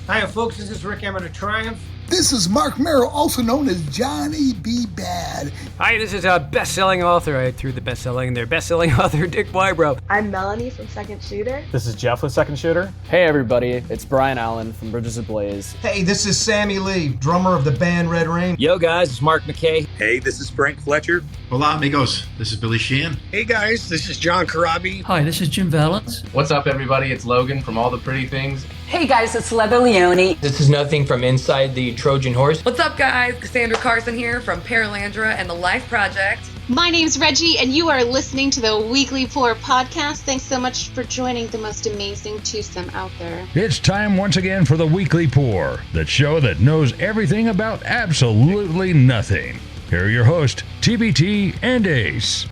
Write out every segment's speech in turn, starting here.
Hiya, folks. This is Rick Emmett of Triumph. This is Mark Merrill, also known as Johnny B. Bad. Hi, this is a best-selling author. I threw the best-selling in there. Best-selling author Dick Wybrow. I'm Melanie from Second Shooter. This is Jeff with Second Shooter. Hey everybody, it's Brian Allen from Bridges of Blaze. Hey, this is Sammy Lee, drummer of the band Red Rain. Yo guys, it's Mark McKay. Hey, this is Frank Fletcher. Hola amigos, this is Billy Sheehan. Hey guys, this is John Karabi. Hi, this is Jim Valance. What's up everybody, it's Logan from All the Pretty Things. Hey guys, it's Lebo Leone. This is Nothing from Inside the Trojan Horse. What's up guys, Cassandra Carson here from Paralandra and the L.I.F.E Project. My name's Reggie, and you are listening to the Weekly Pour podcast. Thanks so much for joining the most amazing twosome out there. It's time once again for the Weekly Pour, the show that knows everything about absolutely nothing. Here are your hosts, TBT and Ace.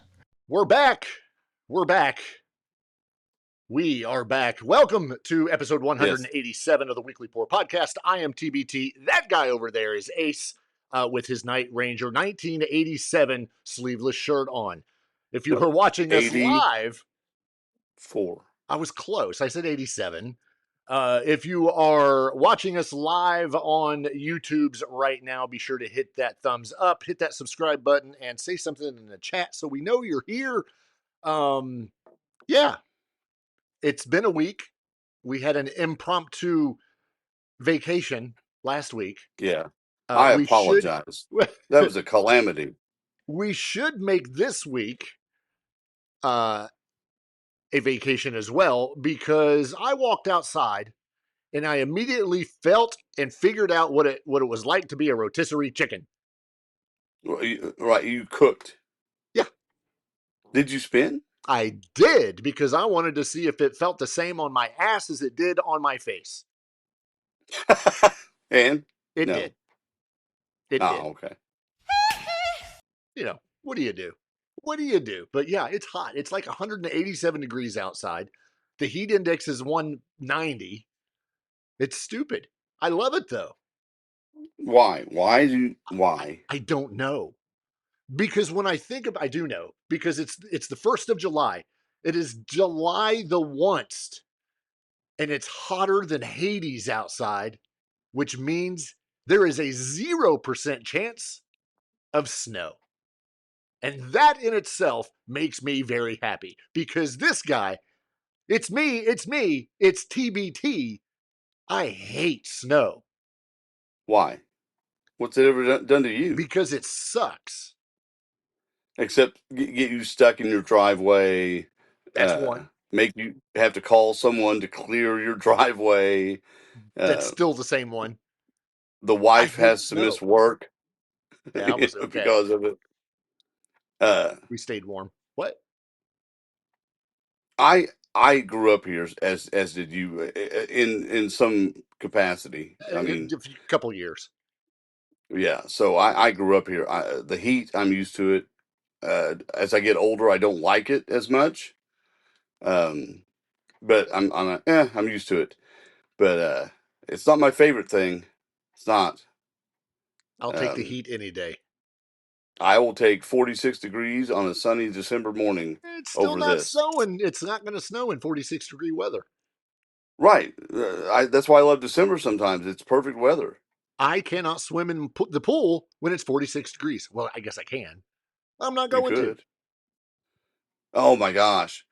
We're back. We are back. Welcome to episode 187 of the Weekly Pour podcast. I am TBT. That guy over there is Ace. With his Night Ranger 1987 sleeveless shirt on. If you were watching us live, I was close. I said 87. If you are watching us live on YouTube's right now, be sure to hit that thumbs up, hit that subscribe button, and say something in the chat so we know you're here. Yeah, it's been a week. We had an impromptu vacation last week. Yeah. I apologize. That was a calamity. We should make this week a vacation as well, because I walked outside and I immediately felt and figured out what it was like to be a rotisserie chicken. Right, you cooked. Yeah. Did you spin? I did, because I wanted to see if it felt the same on my ass as it did on my face. And? It did. It did. Okay. You know, what do you do? What do you do? But yeah, it's hot. It's like 187 degrees outside. The heat index is 190. It's stupid. I love it though. Why? Why? I don't know. Because when I think of, I do know, because it's the 1st of July. It is July the once, and it's hotter than Hades outside, which means there is a 0% chance of snow. And that in itself makes me very happy, because this guy, it's TBT. I hate snow. Why? What's it ever done to you? Because it sucks. Except get you stuck in your driveway. That's one. Make you have to call someone to clear your driveway. That's still the same one. The wife has to miss work. Yeah, was okay. Because of it. We stayed warm. What? I grew up here, as did you, in some capacity. I mean, a couple years. Yeah, so I grew up here. The heat, I'm used to it. As I get older, I don't like it as much. But I'm used to it. But it's not my favorite thing. It's not. I'll take the heat any day. I will take 46 degrees on a sunny December morning. It's still not snowing. It's not going to snow in 46-degree weather. Right. That's why I love December sometimes. It's perfect weather. I cannot swim in the pool when it's 46 degrees. Well, I guess I can. I'm not going to. Oh my gosh.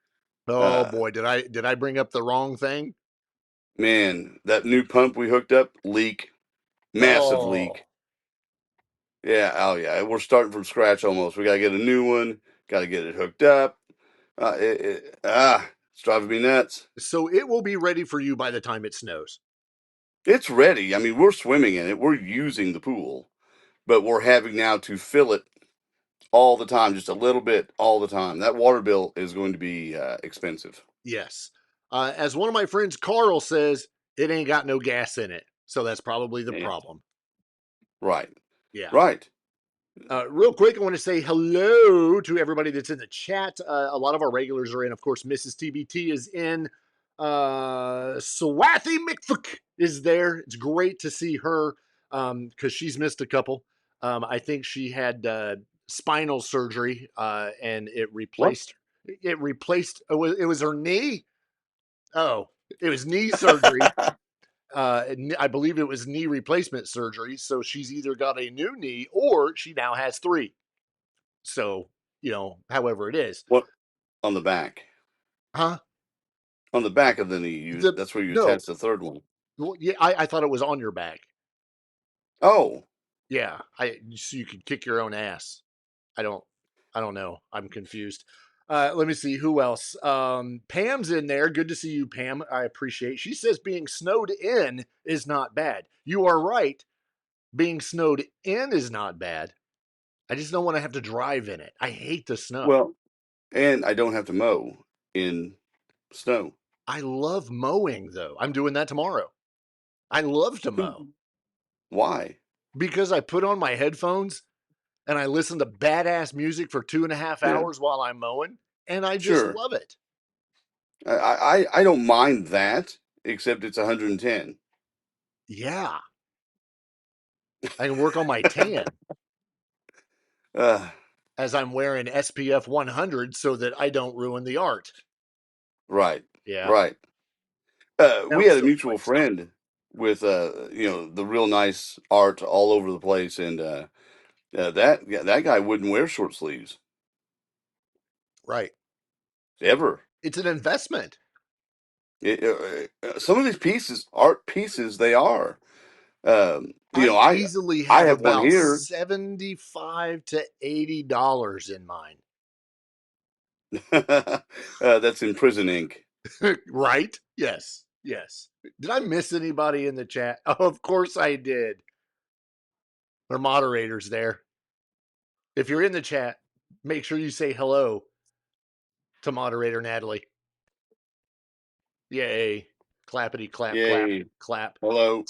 Oh boy, did I bring up the wrong thing? Man, that new pump we hooked up, leak. Massive leak. Yeah, oh yeah. We're starting from scratch almost. We got to get a new one. Got to get it hooked up. It's driving me nuts. So it will be ready for you by the time it snows. It's ready. I mean, we're swimming in it. We're using the pool. But we're having now to fill it all the time, just a little bit all the time. That water bill is going to be expensive. Yes. As one of my friends, Carl, says, it ain't got no gas in it. So that's probably the problem. Right. Yeah. Right. Real quick, I want to say hello to everybody that's in the chat. A lot of our regulars are in. Of course, Mrs. TBT is in. Swathy McFook is there. It's great to see her because she's missed a couple. I think she had spinal surgery and it replaced. It replaced. It was her knee. Oh, it was knee surgery. I believe it was knee replacement surgery. So she's either got a new knee or she now has 3. So, however it is. What on the back? Huh? On the back of the knee. That's where you attach the third one. Well, yeah, I thought it was on your back. Oh. Yeah, so you could kick your own ass. I don't know. I'm confused. Let me see who else. Pam's in there. Good to see you, Pam. I appreciate. She says being snowed in is not bad. You are right. Being snowed in is not bad. I just don't want to have to drive in it. I hate the snow. Well, and I don't have to mow in snow. I love mowing though. I'm doing that tomorrow. I love to mow. Why? Because I put on my headphones and I listen to badass music for 2.5 hours while I'm mowing, and I just love it. I don't mind that, except it's 110. Yeah. I can work on my tan. As I'm wearing SPF 100 so that I don't ruin the art. Right. Yeah. Right. We had a mutual friend with the real nice art all over the place, and that guy wouldn't wear short sleeves. Right. Ever. It's an investment. Some of these pieces, art pieces, they are. I easily have, have about one here. $75 to $80 in mine. That's in prison ink. Right? Yes. Yes. Did I miss anybody in the chat? Oh, of course I did. Our moderators there. If you're in the chat, make sure you say hello to moderator Natalie. Yay. Clappity clap. Yay. Clap. Hello.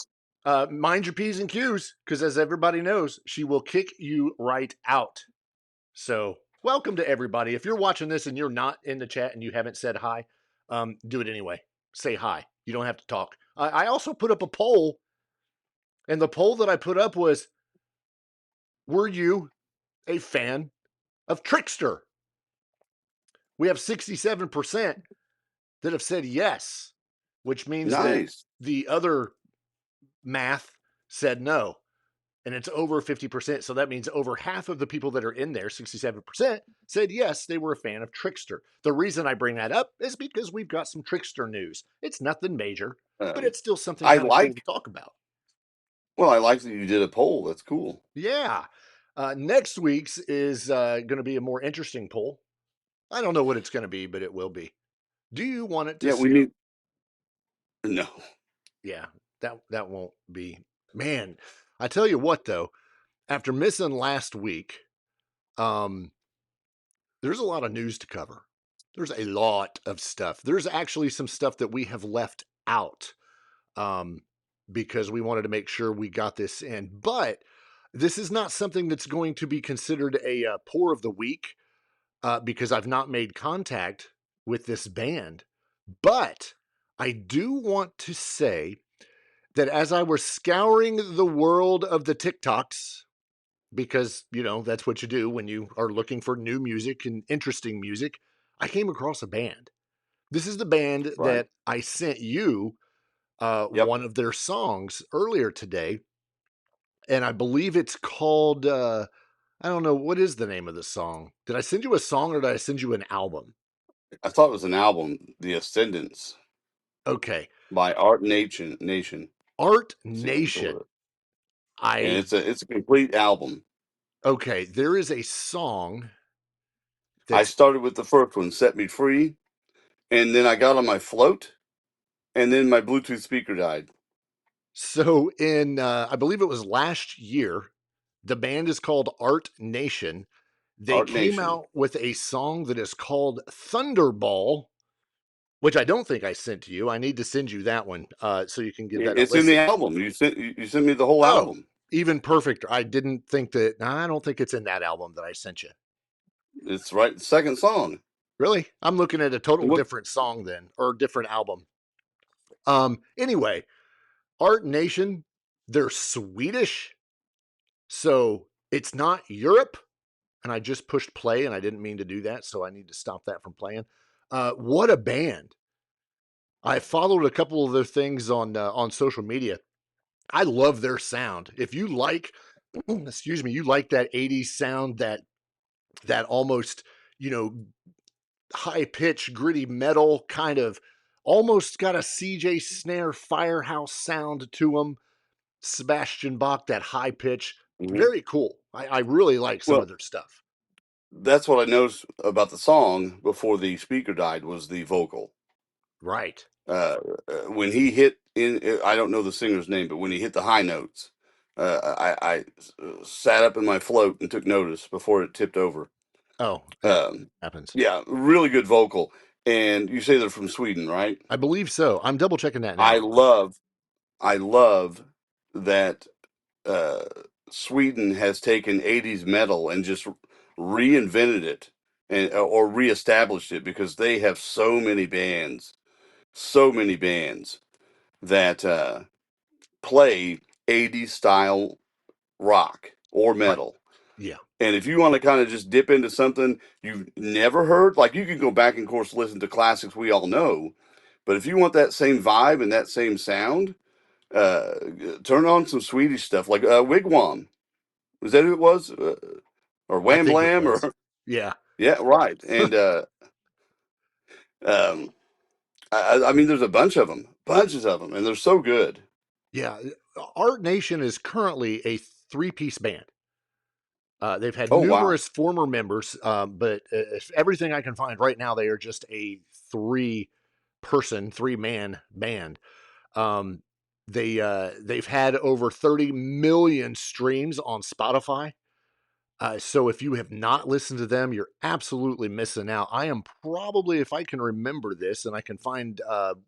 Mind your P's and Q's, because as everybody knows, she will kick you right out. So welcome to everybody. If you're watching this and you're not in the chat and you haven't said hi, do it anyway. Say hi. You don't have to talk. I also put up a poll, and the poll that I put up was, were you a fan of Trixter? We have 67% that have said yes, which means that the other math said no. And it's over 50%. So that means over half of the people that are in there, 67%, said yes, they were a fan of Trixter. The reason I bring that up is because we've got some Trixter news. It's nothing major, but it's still something kind of cool to talk about. Well, I like that you did a poll. That's cool. Yeah. Next week's is going to be a more interesting poll. I don't know what it's going to be, but it will be. Do you want it to we need... No. Yeah, that won't be. Man, I tell you what, though, after missing last week, there's a lot of news to cover. There's a lot of stuff. There's actually some stuff that we have left out because we wanted to make sure we got this in. But this is not something that's going to be considered a pour of the week because I've not made contact with this band. But I do want to say that as I was scouring the world of the TikToks, because, that's what you do when you are looking for new music and interesting music, I came across a band. This is the band that I sent you one of their songs earlier today. And I believe it's called, I don't know, what is the name of the song? Did I send you a song or did I send you an album? I thought it was an album, The Ascendants. Okay. By Art Nation. Art Nation. And it's a complete album. Okay, there is a song. I started with the first one, Set Me Free, and then I got on my float, and then my Bluetooth speaker died. So in, I believe it was last year, the band is called Art Nation. They came out with a song that is called Thunderball, which I don't think I sent to you. I need to send you that one so you can give that a listen. It's in the album. You sent me the whole album. Even perfect. I didn't think that. I don't think it's in that album that I sent you. It's right. The second song. Really? I'm looking at a total different song then, or different album. Anyway, Art Nation, they're Swedish. So it's not Europe. And I just pushed play and I didn't mean to do that. So I need to stop that from playing. What a band. I followed a couple of their things on social media. I love their sound. If you like, excuse me, you like that '80s sound, that almost, you know, high pitch, gritty metal kind of, almost got a CJ Snare Firehouse sound to them. Sebastian Bach, that high pitch, very cool. I really like some of their stuff. That's what I noticed about the song before the speaker died was the vocal. Right. When he hit I don't know the singer's name, but when he hit the high notes, I sat up in my float and took notice before it tipped over. Oh, happens. Yeah, really good vocal. And you say they're from Sweden, right? I believe so. I'm double checking that now. I love that Sweden has taken 80s metal and just reinvented it or reestablished it, because they have so many bands that play 80s style rock or metal. Right. Yeah. And if you want to kind of just dip into something you've never heard, like, you can go back and, of course, listen to classics we all know. But if you want that same vibe and that same sound, turn on some Swedish stuff like Wigwam. Was that who it was? Or Wham Blam? Or yeah, right. And I mean, there's bunches of them, and they're so good. Yeah, Art Nation is currently a 3-piece band. They've had Oh, numerous former members, but everything I can find right now, they are just a 3-man band. They've had over 30 million streams on Spotify. So if you have not listened to them, you're absolutely missing out. I am probably, if I can remember this and I can find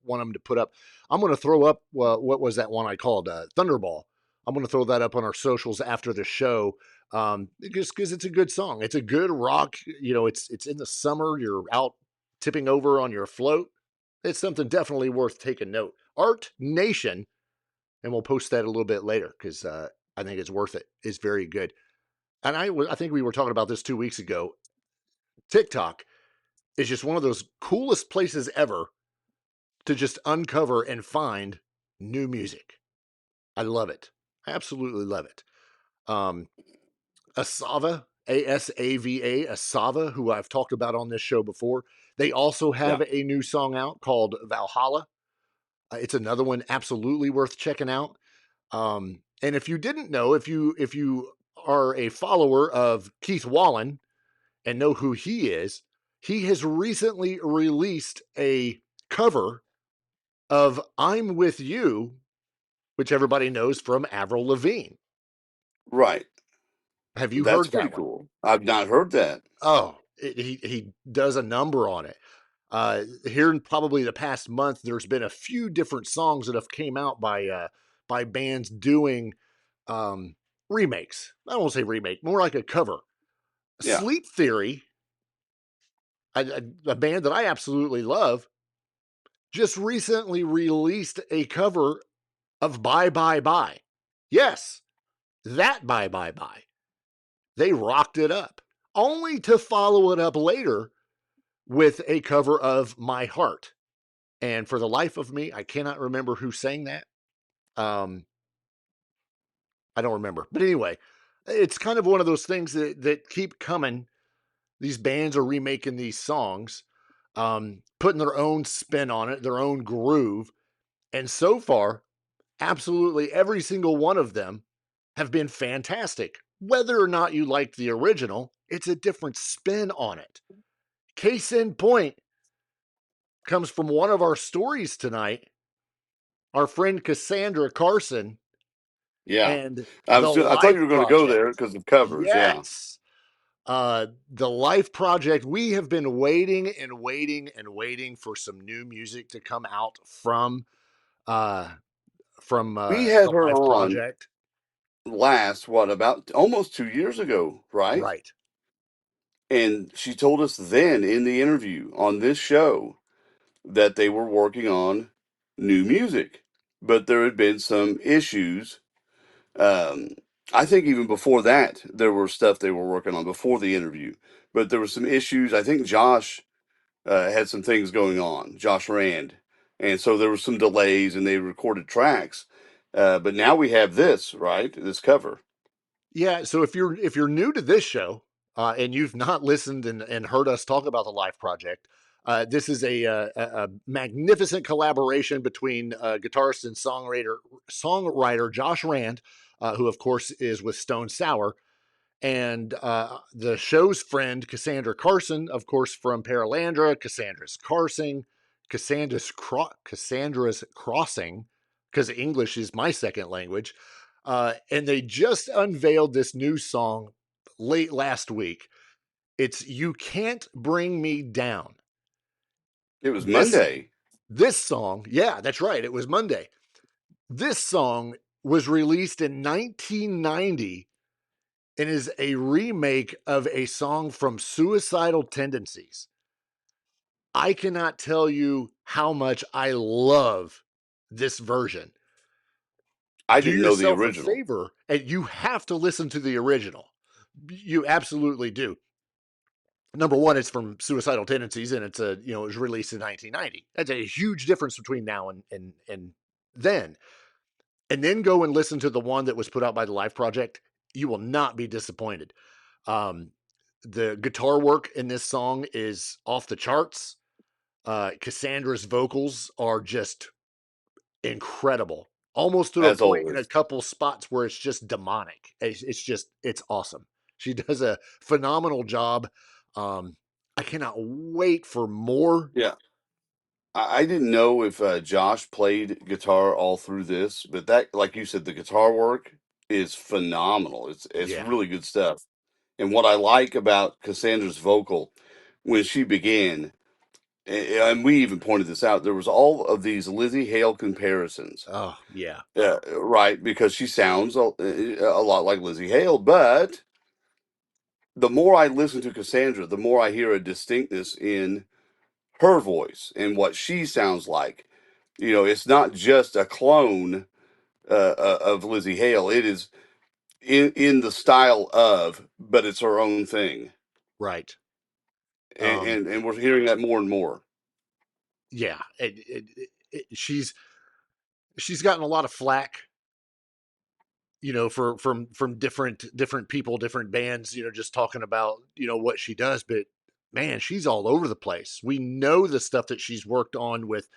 one of them to put up, I'm going to throw up, what was that one I called? Thunderball. I'm going to throw that up on our socials after the show, just because it's a good song. It's a good rock. You know, it's in the summer. You're out tipping over on your float. It's something definitely worth taking note. Art Nation, and we'll post that a little bit later because I think it's worth it. It's very good. And I think we were talking about this 2 weeks ago. TikTok is just one of those coolest places ever to just uncover and find new music. I love it. I absolutely love it. Asava, Asava, Asava, who I've talked about on this show before. They also have a new song out called Valhalla. It's another one absolutely worth checking out. And if you didn't know, if you are a follower of Keith Wallen and know who he is, he has recently released a cover of I'm With You, which everybody knows from Avril Lavigne. Right. Have you That's heard pretty that one? cool. I've not heard that. Oh, he does a number on it. Here in probably the past month, there's been a few different songs that have came out by bands doing remakes. I don't want to say remake, more like a cover. Yeah. Sleep Theory, a band that I absolutely love, just recently released a cover of Bye Bye Bye. Yes, that Bye Bye Bye. They rocked it up, only to follow it up later with a cover of My Heart. And for the life of me, I cannot remember who sang that. I don't remember. But anyway, it's kind of one of those things that keep coming. These bands are remaking these songs, putting their own spin on it, their own groove. And so far, absolutely every single one of them have been fantastic. Whether or not you like the original, it's a different spin on it. Case in point comes from one of our stories tonight. Our friend Cassandra Carson. Yeah. And I thought you were going to go there because of covers. Yes. The L.I.F.E project. We have been waiting and waiting and waiting for some new music to come out from we had the her L.I.F.E on project last, about almost 2 years ago, right? Right. And she told us then in the interview on this show that they were working on new music, but there had been some issues. I think even before that, there were stuff they were working on before the interview, but there were some issues. I think Josh had some things going on, Josh Rand, and so there were some delays, and they recorded tracks. But now we have this, right? This cover. Yeah. So if you're new to this show and you've not listened and heard us talk about the L.I.F.E project, this is a magnificent collaboration between guitarist and songwriter Josh Rand, who of course is with Stone Sour, and the show's friend Cassandra Carson, of course from Paralandra, Cassandra's Crossing, because English is my second language. And they just unveiled this new song late last week. It's You Can't Bring Me Down. It was Monday. This song, yeah, that's right. It was Monday. This song was released in 1990 and is a remake of a song from Suicidal Tendencies. I cannot tell you how much I love this version. I Do didn't know the yourself a original. favor, and you have to listen to the original. You absolutely do. Number one, it's from Suicidal Tendencies, and it was released in 1990. That's a huge difference between now and then. And then go and listen to the one that was put out by the L.I.F.E project. You will not be disappointed. The guitar work in this song is off the charts. Cassandra's vocals are just incredible, almost to the As point in a always. couple spots where it's just demonic. It's awesome. She does a phenomenal job. I cannot wait for more. Yeah. I didn't know if Josh played guitar all through this, but that, like you said, the guitar work is phenomenal. It's Yeah. really good stuff. And what I like about Cassandra's vocal when she began, and we even pointed this out, there was all of these Lizzie Hale comparisons. Oh, yeah. Right, because she sounds a lot like Lizzie Hale, but the more I listen to Cassandra, the more I hear a distinctness in her voice and what she sounds like. You know, it's not just a clone of Lizzie Hale. It is in the style of, but it's her own thing. Right. And we're hearing that more and more. Yeah. She's gotten a lot of flack, from different people, different bands, just talking about, what she does. But man, she's all over the place. We know the stuff that she's worked on with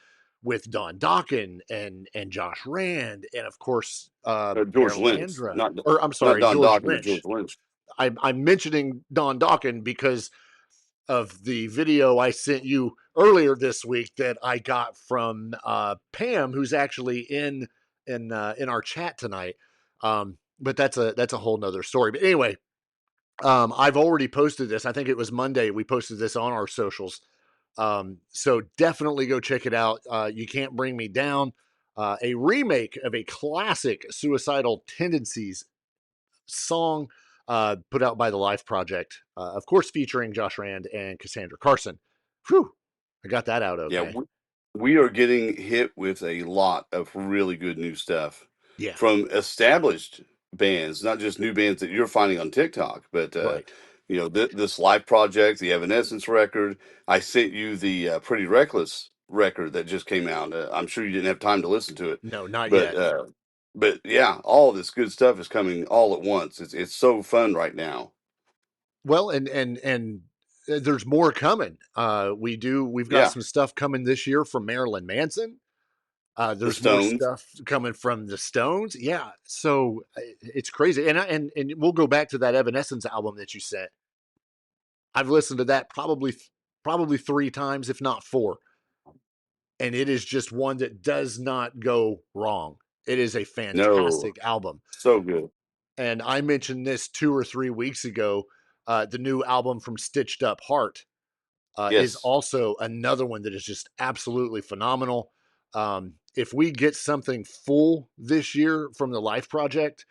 Don Dokken and Josh Rand, and of course George Lynch, Paralandra, not or I'm not sorry, Don George Dokken, but Lynch. George Lynch. I'm mentioning Don Dokken because of the video I sent you earlier this week that I got from Pam, who's actually in our chat tonight. But that's a whole nother story. But anyway, I've already posted this. I think it was Monday. We posted this on our socials. So definitely go check it out. You Can't Bring Me Down, a remake of a classic Suicidal Tendencies song put out by the L.I.F.E project, of course, featuring Josh Rand and Cassandra Carson. Whew, I got that out okay. Yeah, we are getting hit with a lot of really good new stuff. Yeah. From established bands, not just new bands that you're finding on TikTok, but right. This L.I.F.E project, the Evanescence record. I sent you the Pretty Reckless record that just came out. I'm sure you didn't have time to listen to it. No, not but, yet. But yeah, all this good stuff is coming all at once. It's so fun right now. Well, and there's more coming. We've got some stuff coming this year from Marilyn Manson. There's more stuff coming from the Stones. Yeah. So it's crazy. And we'll go back to that Evanescence album that you sent. I've listened to that probably 3 times, if not 4. And it is just one that does not go wrong. It is a fantastic album. So good. And I mentioned this 2 or 3 weeks ago. The new album from Stitched Up Heart is also another one that is just absolutely phenomenal. If we get something full this year from the L.I.F.E project,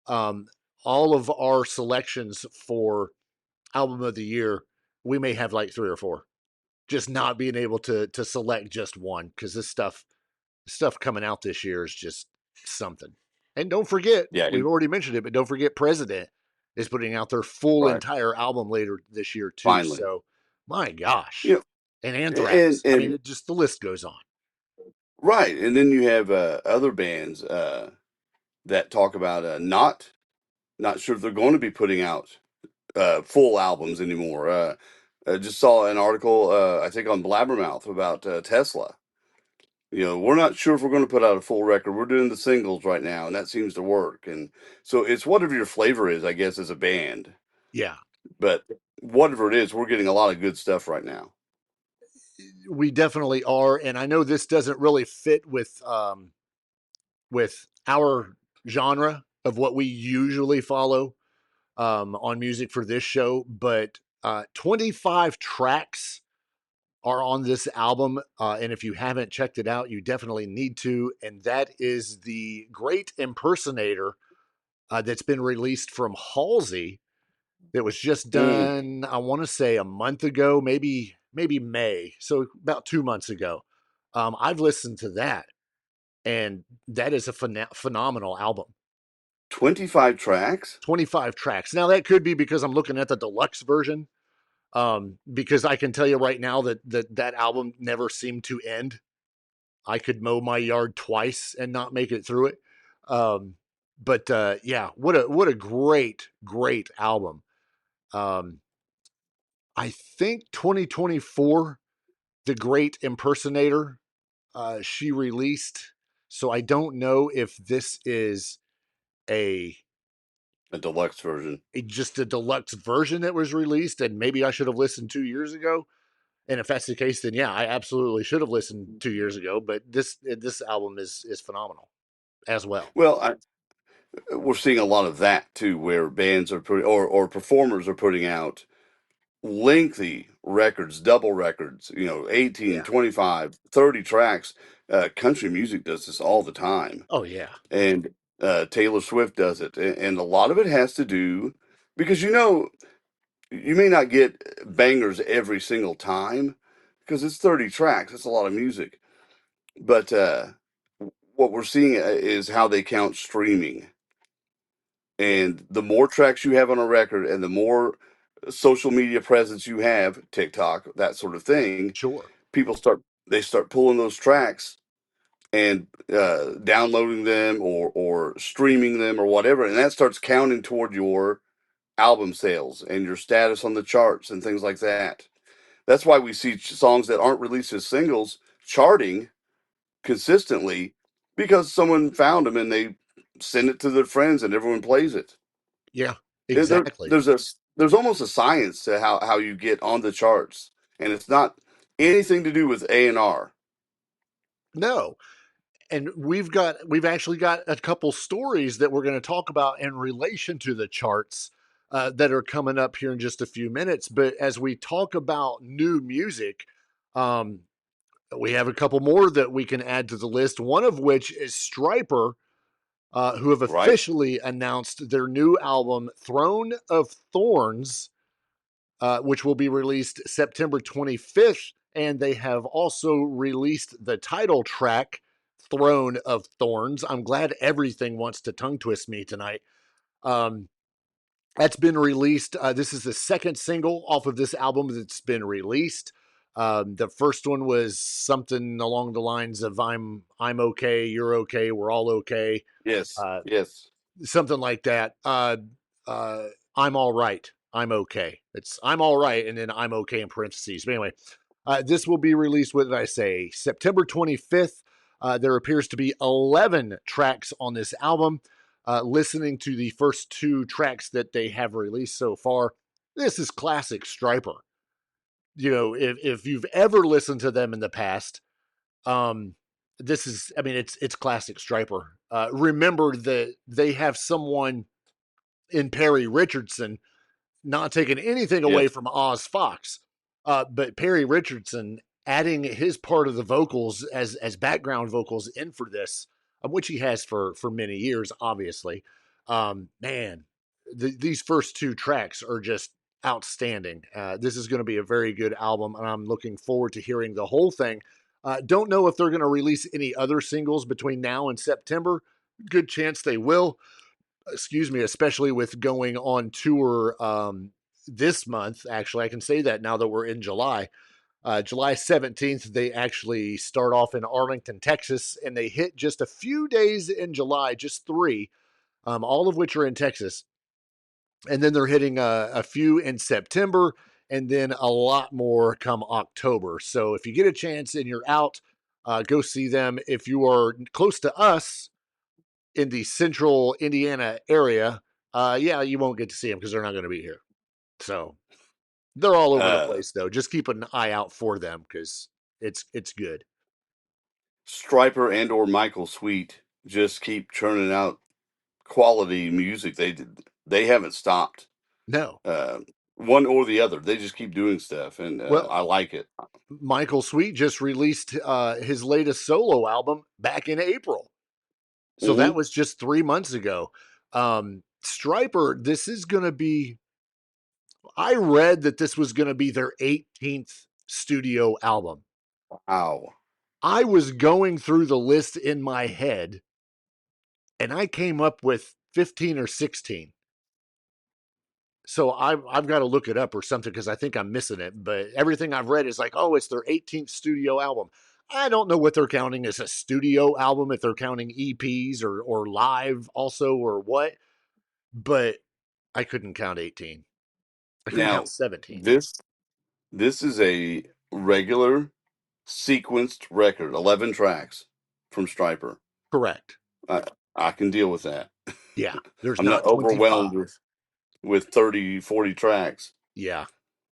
all of our selections for album of the year, we may have like 3 or 4. Just not being able to select just one, because this stuff coming out this year is just something. And don't forget, we've already mentioned it, but don't forget President is putting out their full entire album later this year too. Finally. So my gosh. Yeah. And Anthrax. I mean, the list goes on. Right, and then you have other bands that talk about not sure if they're going to be putting out full albums anymore. I just saw an article, I think, on Blabbermouth about Tesla. We're not sure if we're going to put out a full record. We're doing the singles right now, and that seems to work. And so it's whatever your flavor is, I guess, as a band. Yeah. But whatever it is, we're getting a lot of good stuff right now. We definitely are, and I know this doesn't really fit with our genre of what we usually follow on music for this show, but 25 tracks are on this album, and if you haven't checked it out, you definitely need to. And that is the Great Impersonator that's been released from Halsey. That was just done, I want to say a month ago, maybe May, so about 2 months ago. I've listened to that, and that is a phenomenal album. 25 tracks? 25 tracks. Now, that could be because I'm looking at the deluxe version, because I can tell you right now that album never seemed to end. I could mow my yard twice and not make it through it. But yeah, what a great album. I think 2024, The Great Impersonator, she released. So I don't know if this is a deluxe version, just a deluxe version that was released, and maybe I should have listened 2 years ago. And if that's the case, then yeah, I absolutely should have listened 2 years ago. But this album is phenomenal as well. Well, we're seeing a lot of that too, where bands are putting or performers are putting out lengthy records, double records, 18, 25, 30 tracks. Country music does this all the time. Oh, yeah. And Taylor Swift does it. And a lot of it has to do because, you may not get bangers every single time because it's 30 tracks. That's a lot of music. But what we're seeing is how they count streaming. And the more tracks you have on a record and the more social media presence you have, TikTok, that sort of thing, sure, people start pulling those tracks and downloading them or streaming them or whatever, and that starts counting toward your album sales and your status on the charts and things like that. That's why we see songs that aren't released as singles charting consistently because someone found them and they send it to their friends and everyone plays it. Yeah, exactly. There's almost a science to how you get on the charts, and it's not anything to do with A&R. No. And we've actually got a couple stories that we're going to talk about in relation to the charts that are coming up here in just a few minutes. But as we talk about new music, we have a couple more that we can add to the list. One of which is Stryper, who have officially announced their new album, Throne of Thorns, which will be released September 25th. And they have also released the title track, Throne of Thorns. I'm glad everything wants to tongue twist me tonight. That's been released. This is the second single off of this album that's been released. The first one was something along the lines of "I'm okay, you're okay, we're all okay." Yes, yes, something like that. I'm all right. I'm okay. It's I'm all right, and then I'm okay in parentheses. But anyway, this will be released. What did I say? September 25th. There appears to be 11 tracks on this album. Listening to the first 2 tracks that they have released so far, this is classic Stryper. If you've ever listened to them in the past, this is, I mean, it's classic Stryper. Remember that they have someone in Perry Richardson, not taking anything away from Oz Fox, but Perry Richardson adding his part of the vocals as background vocals in for this, which he has for many years, obviously. Man, these first 2 tracks are just outstanding. This is going to be a very good album, and I'm looking forward to hearing the whole thing. Don't know if they're going to release any other singles between now and September. Good chance they will. Excuse me, especially with going on tour this month. Actually, I can say that now that we're in July. July 17th, they actually start off in Arlington, Texas, and they hit just a few days in July, just 3, all of which are in Texas. And then they're hitting a few in September, and then a lot more come October. So if you get a chance and you're out, go see them. If you are close to us in the central Indiana area, yeah, you won't get to see them because they're not going to be here. So they're all over the place, though. Just keep an eye out for them because it's good. Stryper and or Michael Sweet just keep churning out quality music. They haven't stopped. No. One or the other. They just keep doing stuff, and Well, I like it. Michael Sweet just released his latest solo album back in April. So that was just 3 months ago. Stryper, this is going to be, I read that this was going to be their 18th studio album. Wow. I was going through the list in my head and I came up with 15 or 16. So I've got to look it up or something because I think I'm missing it. But everything I've read is like, oh, it's their 18th studio album. I don't know what they're counting as a studio album, if they're counting EPs or live also or what. But I couldn't count 18. I couldn't Now count 17. this is a regular sequenced record, 11 tracks from Stryper. Correct. I can deal with that. Yeah. There's I'm not not overwhelmed 25. with 30, 40 tracks. Yeah.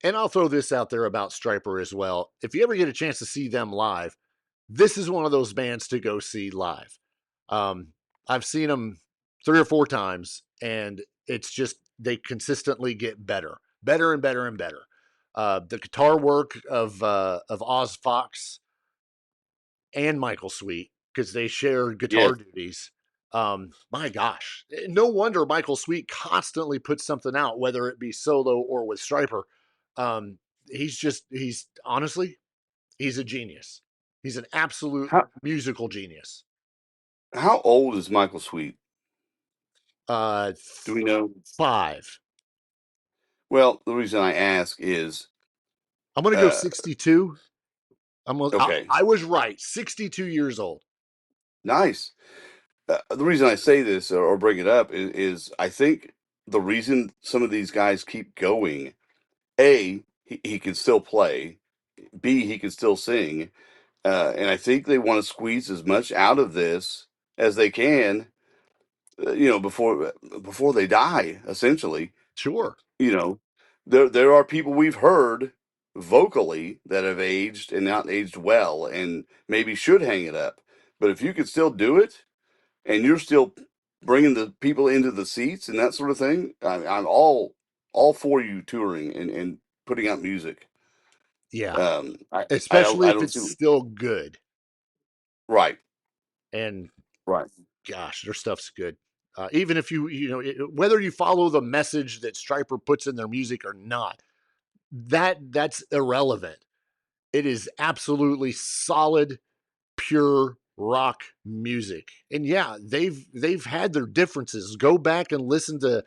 And I'll throw this out there about Stryper as well. If you ever get a chance to see them live, this is one of those bands to go see live. I've seen them 3 or 4 times, and it's just they consistently get better and better and better. The guitar work of Oz Fox and Michael Sweet, because they share guitar duties. My gosh, no wonder Michael Sweet constantly puts something out, whether it be solo or with Stryper. He's honestly, he's a genius. He's an absolute musical genius. How old is Michael Sweet? Do we know? 5. Well, the reason I ask is I'm going to go 62. Okay. I was right. 62 years old. Nice. The reason I say this or bring it up is I think the reason some of these guys keep going, A, he can still play, B, he can still sing, and I think they want to squeeze as much out of this as they can, before they die, essentially. Sure. There are people we've heard vocally that have aged and not aged well and maybe should hang it up. But if you could still do it and you're still bringing the people into the seats and that sort of thing, I'm all for you touring and putting out music. Yeah. I Especially if don't it's see. still good. Right. And right. Gosh, their stuff's good. Even if whether you follow the message that Stryper puts in their music or not, that's irrelevant. It is absolutely solid, pure rock music. And yeah, they've had their differences. Go back and listen to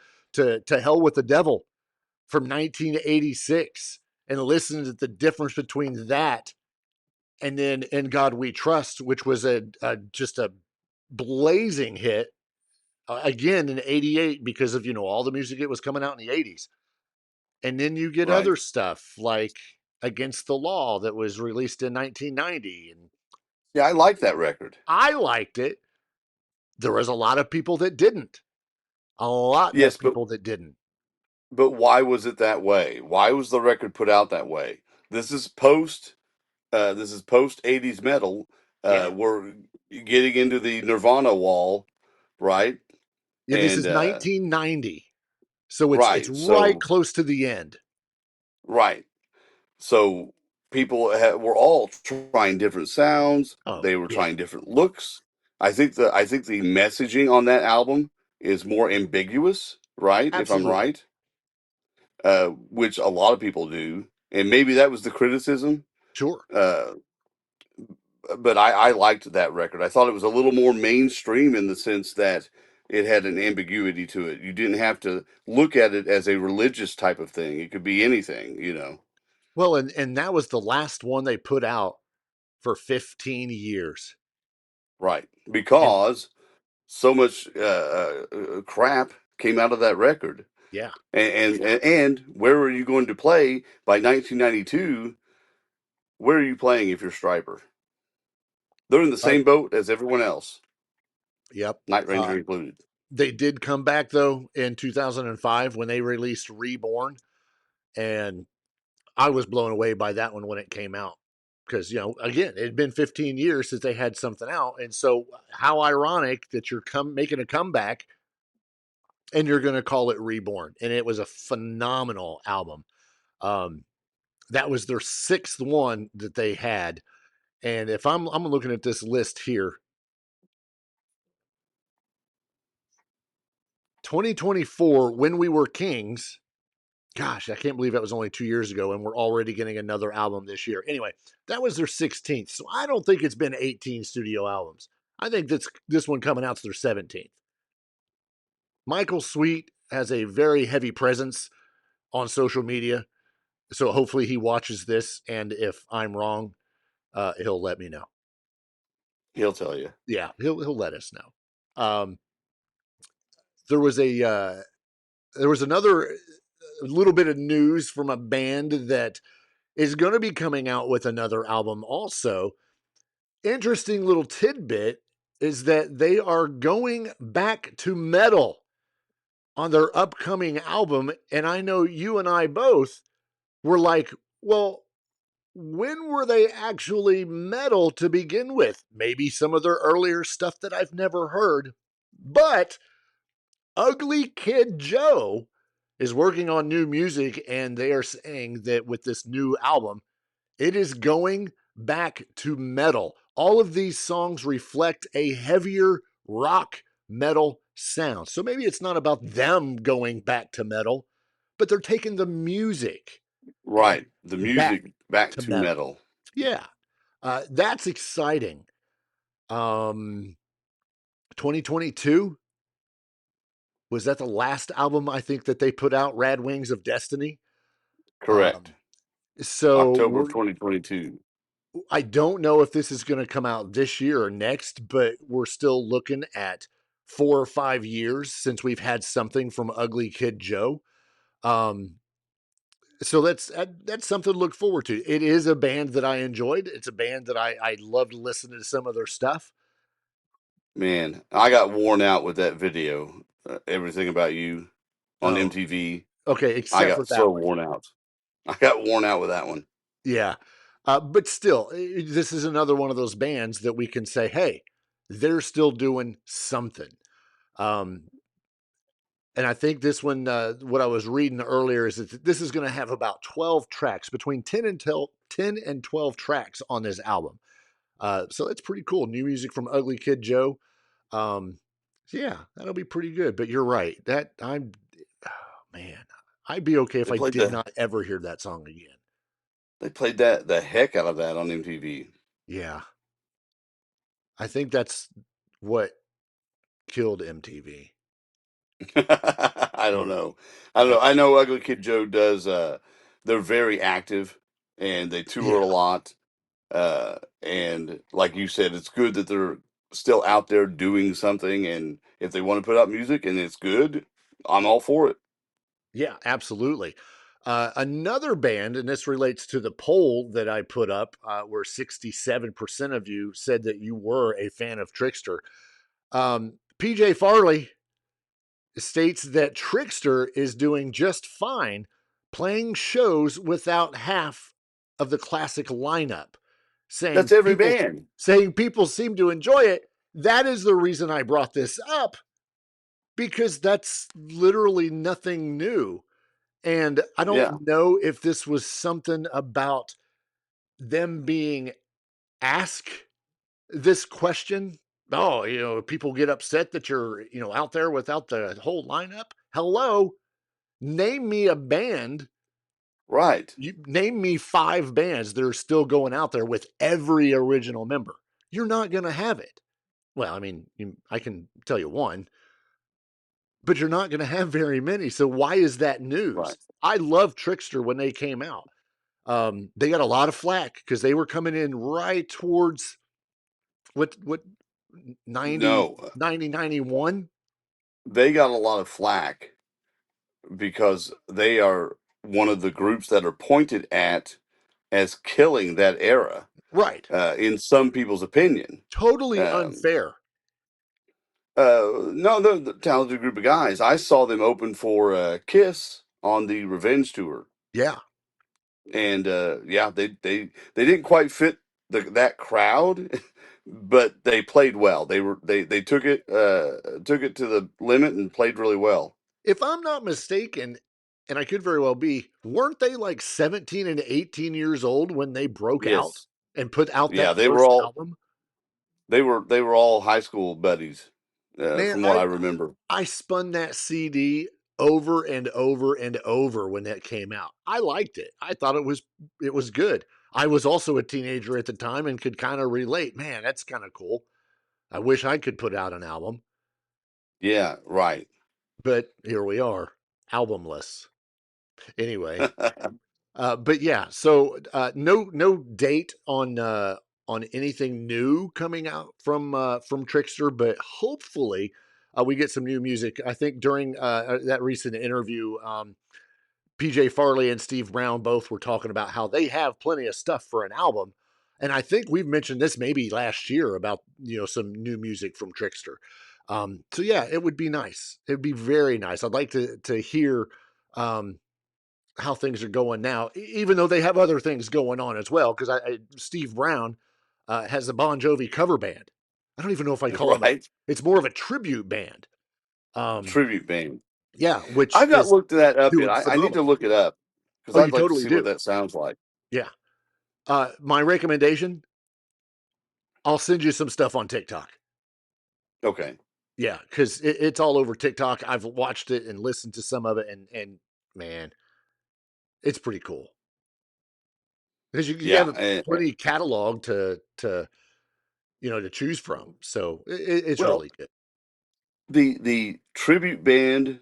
Hell with the Devil from 1986 and listen to the difference between that and then In God We Trust, which was just a blazing hit again in 88 because of all the music that was coming out in the 80s. And then you get other stuff like Against the Law that was released in 1990. And yeah, I like that record. I liked it. There was a lot of people that didn't. That didn't. But why was it that way? Why was the record put out that way? This is post 80s metal. We're getting into the Nirvana wall, right? Yeah, this is 1990. So it's right close to the end. Right. So people were all trying different sounds. They were trying different looks. I think the messaging on that album is more ambiguous, right? Absolutely. If I'm right. Which a lot of people do. And maybe that was the criticism. Sure. But I liked that record. I thought it was a little more mainstream in the sense that it had an ambiguity to it. You didn't have to look at it as a religious type of thing. It could be anything. Well, and that was the last one they put out for 15 years. Right. Because so much crap came out of that record. Yeah. And where are you going to play by 1992? Where are you playing if you're Stryper? They're in the same boat as everyone else. Yep. Night Ranger included. They did come back, though, in 2005 when they released Reborn. And I was blown away by that one when it came out. Because, again, it had been 15 years since they had something out. And so how ironic that you're making a comeback and you're going to call it Reborn. And it was a phenomenal album. That was their sixth one that they had. And if I'm looking at this list here, 2024, When We Were Kings. Gosh, I can't believe that was only 2 years ago, and we're already getting another album this year. Anyway, that was their 16th. So I don't think it's been 18 studio albums. I think this one coming out's their 17th. Michael Sweet has a very heavy presence on social media, so hopefully he watches this, and if I'm wrong, he'll let me know. He'll tell you. Yeah, he'll let us know. There was another little bit of news from a band that is going to be coming out with another album also. Interesting little tidbit is that they are going back to metal on their upcoming album. And I know you and I both were like, well, when were they actually metal to begin with? Maybe some of their earlier stuff that I've never heard. But Ugly Kid Joe is working on new music, and they are saying that with this new album, it is going back to metal. All of these songs reflect a heavier rock metal sound. So maybe it's not about them going back to metal, but they're taking the music. Right. The music back to metal. Yeah. That's exciting. 2022, was that the last album I think that they put out, Rad Wings of Destiny? Correct. So October 2022. I don't know if this is going to come out this year or next, but we're still looking at 4 or 5 years since we've had something from Ugly Kid Joe. So that's something to look forward to. It is a band that I enjoyed. It's a band that I loved listening to some of their stuff. Man, I got worn out with that video. Everything About You on MTV. Okay, I except for got that so one. worn out. I got worn out with that one. Yeah. But still, this is another one of those bands that we can say, hey, they're still doing something. And I think this one, what I was reading earlier is that this is going to have about 12 tracks, between 10 and 12 tracks on this album. So that's pretty cool. New music from Ugly Kid Joe. Yeah, that'll be pretty good. But you're right. Man, I'd be okay if I did not ever hear that song again. They played the heck out of that on MTV. Yeah. I think that's what killed MTV. I don't know. I know Ugly Kid Joe does. They're very active and they tour a lot. And like you said, it's good that they're still out there doing something. And if they want to put out music and it's good, I'm all for it. Yeah, absolutely. Another band, and this relates to the poll that I put up, where 67% of you said that you were a fan of Trixter. PJ Farley states that Trixter is doing just fine playing shows without half of the classic lineup. That's every band. Saying people seem to enjoy it. That is the reason I brought this up, because that's literally nothing new. And I don't know if this was something about them being asked this question. Oh, people get upset that you're, out there without the whole lineup. Hello, name me a band. Right. You name me 5 bands that are still going out there with every original member. You're not going to have it. Well, I mean, I can tell you one, but you're not going to have very many. So why is that news? Right. I love Trixter when they came out. They got a lot of flack because they were coming in right towards what 90, No, 91. they got a lot of flack because they are one of the groups that are pointed at as killing that era, Right. in some people's opinion. Totally unfair. No, they're the talented group of guys. I saw them open for Kiss on the Revenge tour. Yeah. And yeah, they didn't quite fit that crowd, but they played well. They took it to the limit and played really well. If I'm not mistaken, and I could very well be, weren't they like 17 and 18 years old when they broke out Yes. and put out Yeah, that they were first all album? they were all high school buddies, Man, from what I remember. I spun that CD over and over and over when that came out. I liked it. I thought it was good. I was also a teenager at the time and could kind of relate. Man, that's kind of cool. I wish I could put out an album, Yeah, right. but here we are, albumless. Anyway, but yeah, so no date on anything new coming out from Trixter, but hopefully we get some new music. I think during that recent interview, PJ Farley and Steve Brown both were talking about how they have plenty of stuff for an album. And I think we've mentioned this maybe last year about, some new music from Trixter. So yeah, it would be nice. It would be very nice. I'd like to hear um, how things are going now, even though they have other things going on as well. Because Steve Brown has a Bon Jovi cover band. I don't even know if I call it Right. it's more of a tribute band. Tribute band. Yeah, which I've not is looked that up yet. doing I need to phenomenal. look it up because Oh, you I'd like to totally see what do. that sounds like. Yeah. My recommendation, I'll send you some stuff on TikTok. Okay. Yeah, because it's all over TikTok. I've watched it and listened to some of it, and man, it's pretty cool. Because you Yeah. have plenty catalog to to choose from. So it's Well, really good. the tribute band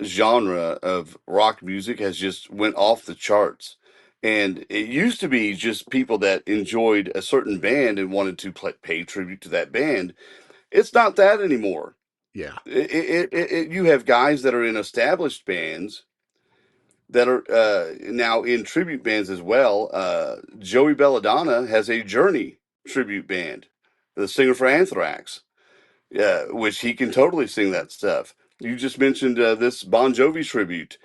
genre of rock music has just went off the charts. And it used to be just people that enjoyed a certain band and wanted to pay tribute to that band. It's not that anymore. Yeah. You have guys that are in established bands that are now in tribute bands as well. Joey Belladonna has a Journey tribute band, the singer for Anthrax, which he can totally sing that stuff. You just mentioned this Bon Jovi tribute.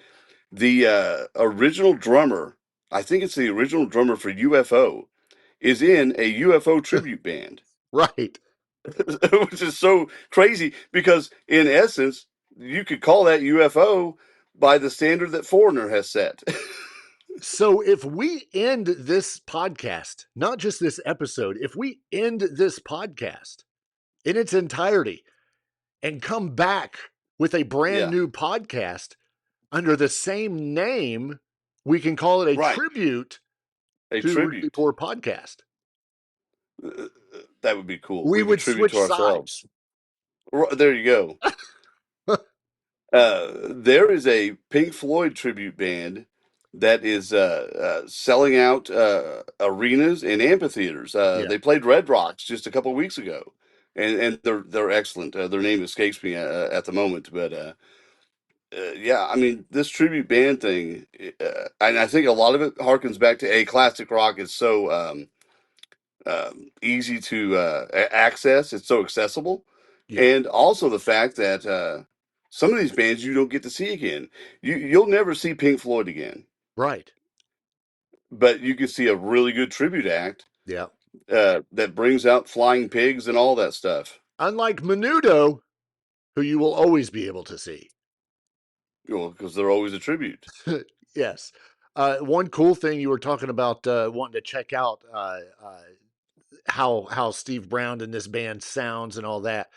The original drummer, I think it's the original drummer for UFO, is in a UFO tribute band. Right. Which is so crazy because, in essence, you could call that UFO by the standard that Foreigner has set. So if we end this podcast, not just this episode, if we end this podcast in its entirety and come back with a brand new podcast under the same name, we can call it a tribute to the Weekly Pour podcast. That would be cool. We would tribute switch to ourselves. There you go. There is a Pink Floyd tribute band that is selling out arenas and amphitheaters. They played Red Rocks just a couple of weeks ago, and they're excellent. Their name escapes me at the moment, but yeah, I mean, this tribute band thing, and I think a lot of it harkens back to classic rock is so easy to access. It's so accessible. Yeah. And also the fact that some of these bands you don't get to see again. You'll never see Pink Floyd again. Right. But you can see a really good tribute act. Yeah. That brings out Flying Pigs and all that stuff. Unlike Menudo, who you will always be able to see. Well, because they're always a tribute. Yes. One cool thing you were talking about wanting to check out how Steve Brown and this band sounds and all that.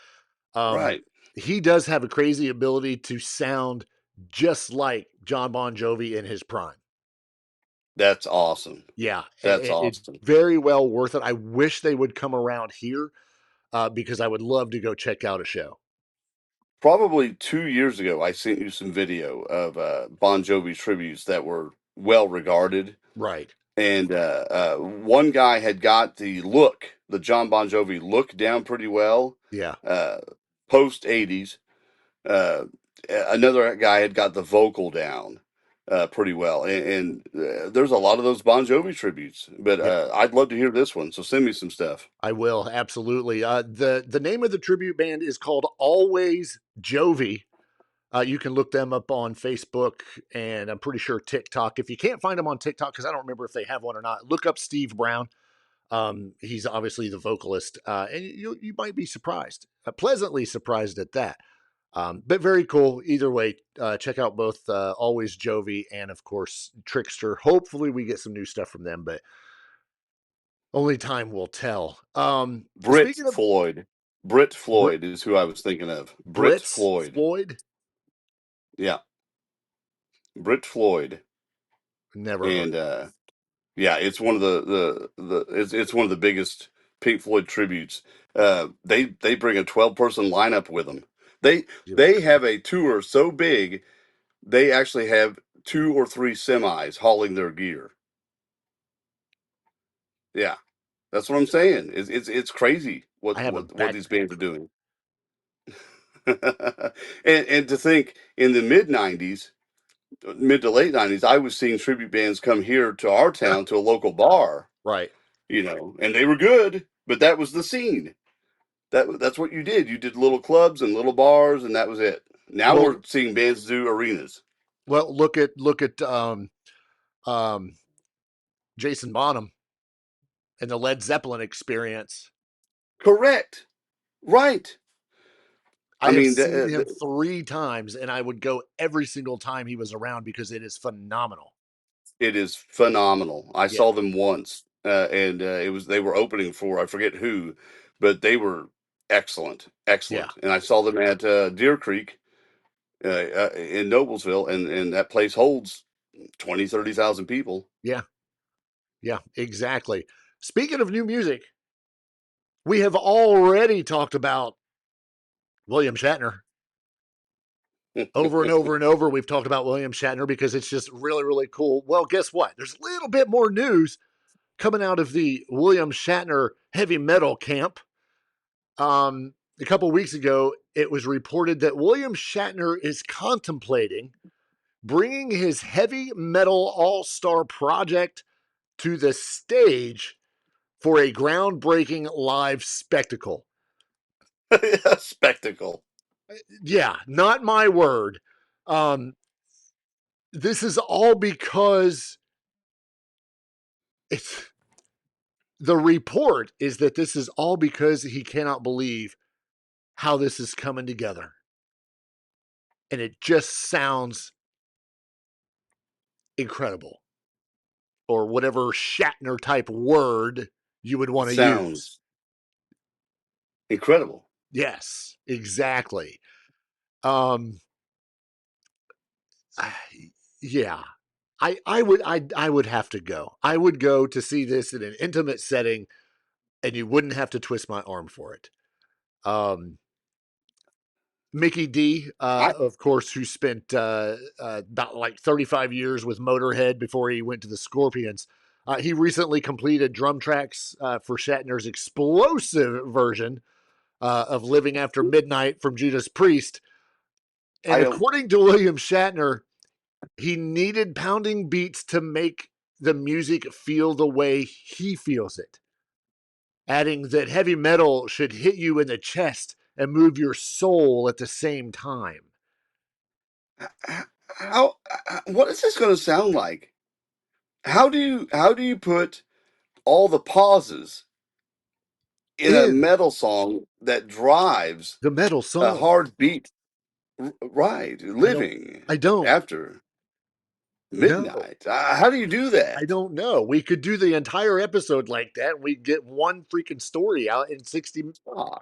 Right. He does have a crazy ability to sound just like John Bon Jovi in his prime. That's awesome. Yeah. That's awesome. It's very well worth it. I wish they would come around here because I would love to go check out a show. Probably 2 years ago, I sent you some video of Bon Jovi tributes that were well regarded. Right. And one guy had got the John Bon Jovi look down pretty well. Yeah. Post 80s. Another guy had got the vocal down pretty well. And there's a lot of those Bon Jovi tributes. But I'd love to hear this one. So send me some stuff. I will, absolutely. The name of the tribute band is called Always Jovi. You can look them up on Facebook and I'm pretty sure TikTok. If you can't find them on TikTok, because I don't remember if they have one or not, look up Steve Brown. He's obviously the vocalist, and you might be surprised, pleasantly surprised at that. But very cool. Either way, check out both Always Jovi and, of course, Trixter. Hopefully we get some new stuff from them, but only time will tell. Britt Floyd. Britt Floyd is who I was thinking of. Britt Floyd. Yeah. Britt Floyd. Never and heard. Yeah, it's one of it's one of the biggest Pink Floyd tributes. They bring a 12-person lineup with them. They have a tour so big they actually have 2 or 3 semis hauling their gear. Yeah, that's what I'm saying. It's crazy what these bands are doing. and to think in the mid to late 90s, I was seeing tribute bands come here to our town to a local bar. Right. And they were good, but that was the scene. That's what you did. You did little clubs and little bars, and that was it. Now we're seeing bands do arenas. Well, look at Jason Bonham and the Led Zeppelin experience. Correct. Right. I have seen him 3 times, and I would go every single time he was around because it is phenomenal. It is phenomenal. I saw them once, and they were opening for I forget who, but they were excellent. Yeah. And I saw them at Deer Creek in Noblesville, and that place holds 20, 30,000 people. Yeah. Yeah, exactly. Speaking of new music, we have already talked about William Shatner. Over and over and over, we've talked about William Shatner because it's just really, really cool. Well, guess what? There's a little bit more news coming out of the William Shatner heavy metal camp. A couple of weeks ago, it was reported that William Shatner is contemplating bringing his heavy metal all-star project to the stage for a groundbreaking live spectacle. Spectacle. Yeah, not my word. This is all because the report is that this is all because he cannot believe how this is coming together. And it just sounds incredible. Or whatever Shatner type word you would want to use. Incredible. Yes, exactly. Yeah. I would have to go. I would go to see this in an intimate setting, and you wouldn't have to twist my arm for it. Mickey D, of course, who spent about like 35 years with Motorhead before he went to the Scorpions. He recently completed drum tracks for Shatner's explosive version of Living After Midnight from Judas Priest. And according to William Shatner, he needed pounding beats to make the music feel the way he feels it. Adding that heavy metal should hit you in the chest and move your soul at the same time. What is this going to sound like? How do you put all the pauses in a metal song that drives the metal song, a hard beat? Right, living. I don't after midnight. No. How do you do that? I don't know. We could do the entire episode like that, and we'd get one freaking story out in 60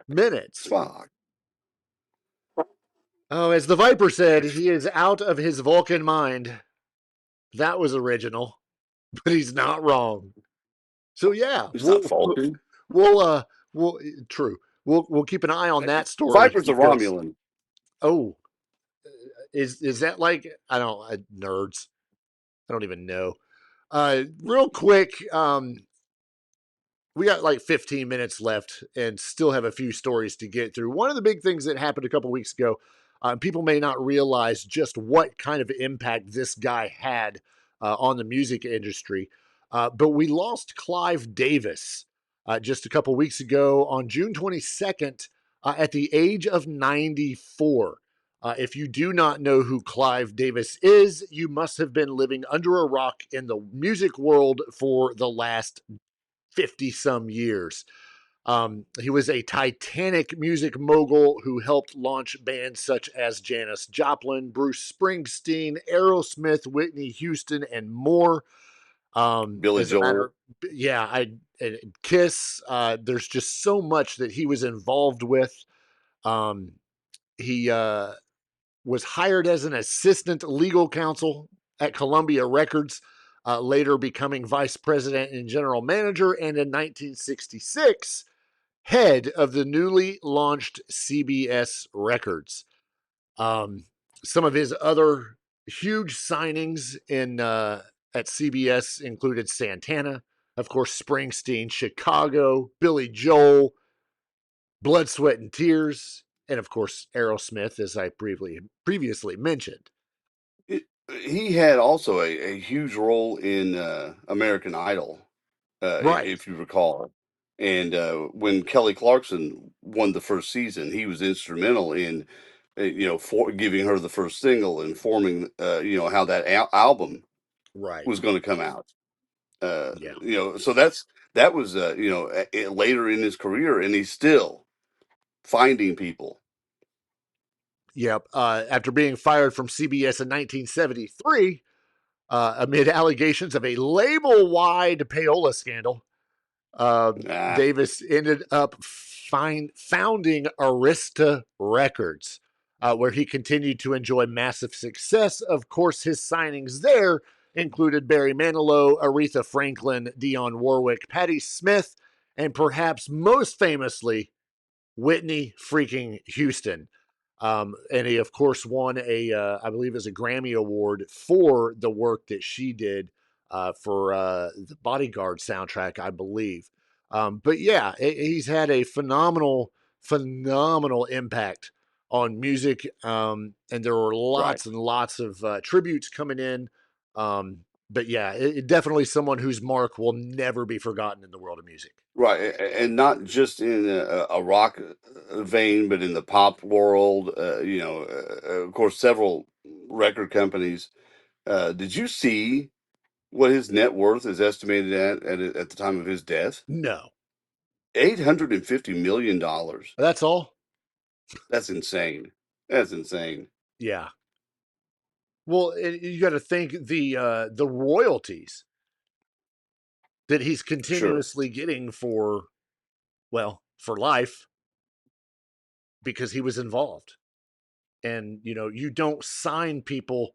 minutes. Fuck. Oh, as the Viper said, he is out of his Vulcan mind. That was original, but he's not wrong. So yeah, we'll true. We'll keep an eye on that story. Viper's a Romulan. Oh, is that like nerds? I don't even know. Real quick, we got like 15 minutes left and still have a few stories to get through. One of the big things that happened a couple weeks ago, people may not realize just what kind of impact this guy had on the music industry. But we lost Clive Davis just a couple weeks ago on June 22nd at the age of 94. If you do not know who Clive Davis is, you must have been living under a rock in the music world for the last 50 some years. He was a titanic music mogul who helped launch bands such as Janis Joplin, Bruce Springsteen, Aerosmith, Whitney Houston, and more. Billy Joel. Kiss. There's just so much that he was involved with. He was hired as an assistant legal counsel at Columbia Records, later becoming vice president and general manager, and in 1966, head of the newly launched CBS Records. Some of his other huge signings at CBS included Santana, of course, Springsteen, Chicago, Billy Joel, Blood, Sweat, and Tears, and of course, Aerosmith, as I previously mentioned. He had also a huge role in American Idol, Right. if you recall. And when Kelly Clarkson won the first season, he was instrumental in, for giving her the first single and forming, how that album was going to come out. So that was, later in his career, and he's still finding people. Yep. After being fired from CBS in 1973, amid allegations of a label-wide payola scandal, Davis ended up founding Arista Records, where he continued to enjoy massive success. Of course, his signings there included Barry Manilow, Aretha Franklin, Dionne Warwick, Patti Smith, and perhaps most famously, Whitney freaking Houston. And he, of course, won I believe it was a Grammy Award for the work that she did for the Bodyguard soundtrack, I believe. But yeah, he's had a phenomenal impact on music. And there were lots and lots of tributes coming in. But yeah, definitely someone whose mark will never be forgotten in the world of music. Right, and not just in a rock vein, but in the pop world. Of course, several record companies. Did you see what his net worth is estimated at the time of his death? No. $850 million. That's all? That's insane. That's insane. Yeah. Well, you got to think the royalties that he's continuously getting for life, because he was involved. And you don't sign people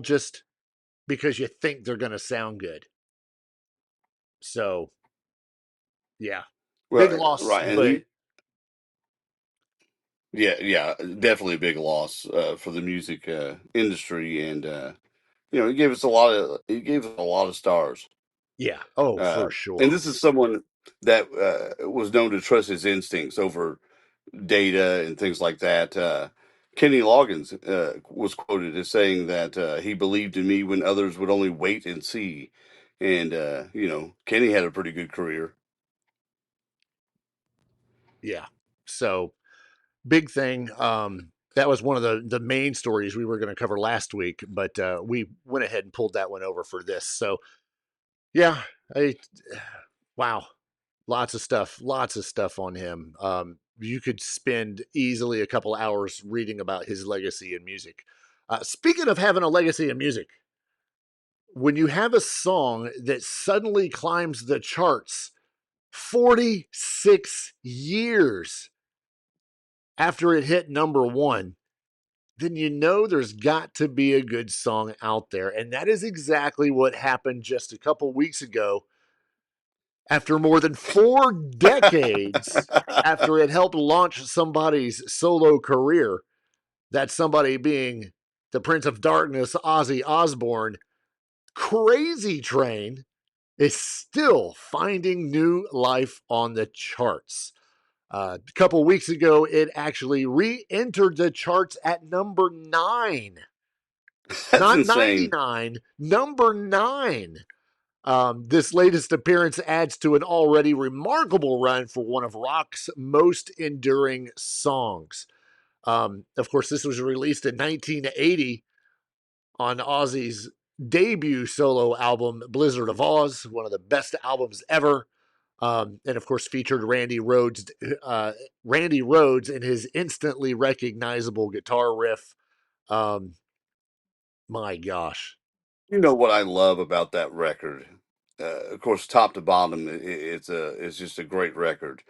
just because you think they're going to sound good. So yeah, big loss, but yeah, definitely a big loss for the music industry, and he gave us a lot of stars. Yeah. Oh, for sure. And this is someone that was known to trust his instincts over data and things like that. Kenny Loggins was quoted as saying that he believed in me when others would only wait and see. And, Kenny had a pretty good career. Yeah. So big thing. That was one of the main stories we were going to cover last week, but we went ahead and pulled that one over for this. So yeah, wow. Lots of stuff on him. You could spend easily a couple hours reading about his legacy in music. Speaking of having a legacy in music, when you have a song that suddenly climbs the charts 46 years after it hit number one, then there's got to be a good song out there. And that is exactly what happened just a couple weeks ago. After more than 4 decades after it helped launch somebody's solo career, that somebody being the Prince of Darkness, Ozzy Osbourne, Crazy Train is still finding new life on the charts. A couple weeks ago, it actually re-entered the charts at number 9. That's Not insane. 99, number 9. This latest appearance adds to an already remarkable run for one of rock's most enduring songs. Of course, this was released in 1980 on Ozzy's debut solo album, Blizzard of Oz, one of the best albums ever. And of course, featured Randy Rhoads and his instantly recognizable guitar riff. My gosh. You know what I love about that record? Of course, top to bottom, it's just a great record.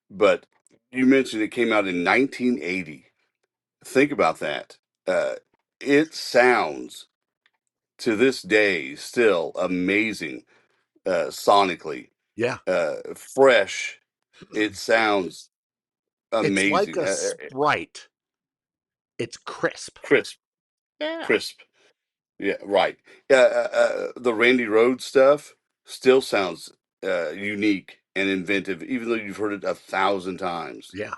But you mentioned it came out in 1980. Think about that. Uh, it sounds to this day still amazing sonically. Yeah. Fresh. It sounds It's like amazing. a Sprite. It's crisp. Crisp. Yeah. Crisp. Yeah, right. The Randy Rhoads stuff still sounds unique and inventive, even though you've heard it 1,000 times. Yeah.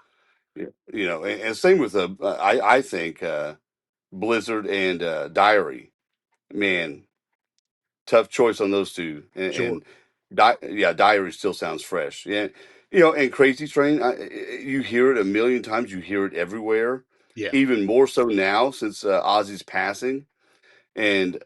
You know, and same with I think Blizzard and Diary. Man, tough choice on those two. Sure. Diary still sounds fresh. Yeah, you know, and Crazy Train, you hear it a million times. You hear it everywhere. Yeah. Even more so now since Ozzy's passing. And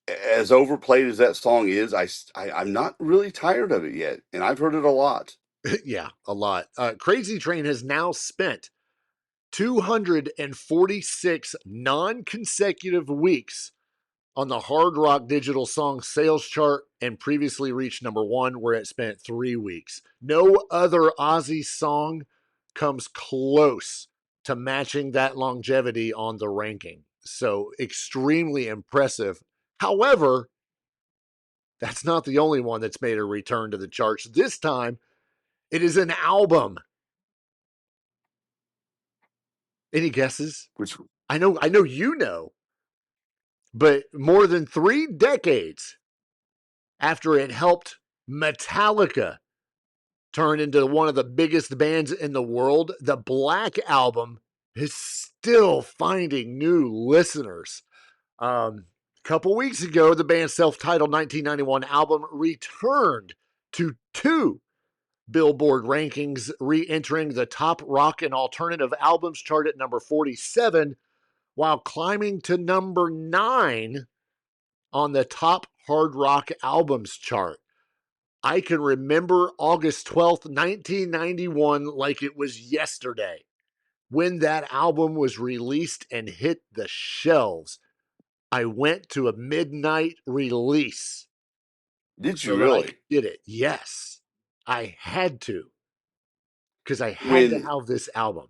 as overplayed as that song is, I'm not really tired of it yet, and I've heard it a lot. Yeah, a lot. Crazy Train has now spent 246 non-consecutive weeks on the Hard Rock Digital Song Sales Chart and previously reached number 1, where it spent 3 weeks. No other Ozzy song comes close to matching that longevity on the ranking. So extremely impressive. However, that's not the only one that's made a return to the charts. This time, it is an album. Any guesses? Which I know you know. But more than 3 decades after it helped Metallica turn into one of the biggest bands in the world, the Black Album is still finding new listeners. A couple weeks ago, the band's self-titled 1991 album returned to 2 Billboard rankings, re-entering the top rock and alternative albums chart at number 47, while climbing to number 9 on the top hard rock albums chart. I can remember August 12th, 1991 like it was yesterday when that album was released and hit the shelves. I went to a midnight release. Did you So that I really? could get it. Yes, I had to, because I had to When have this album.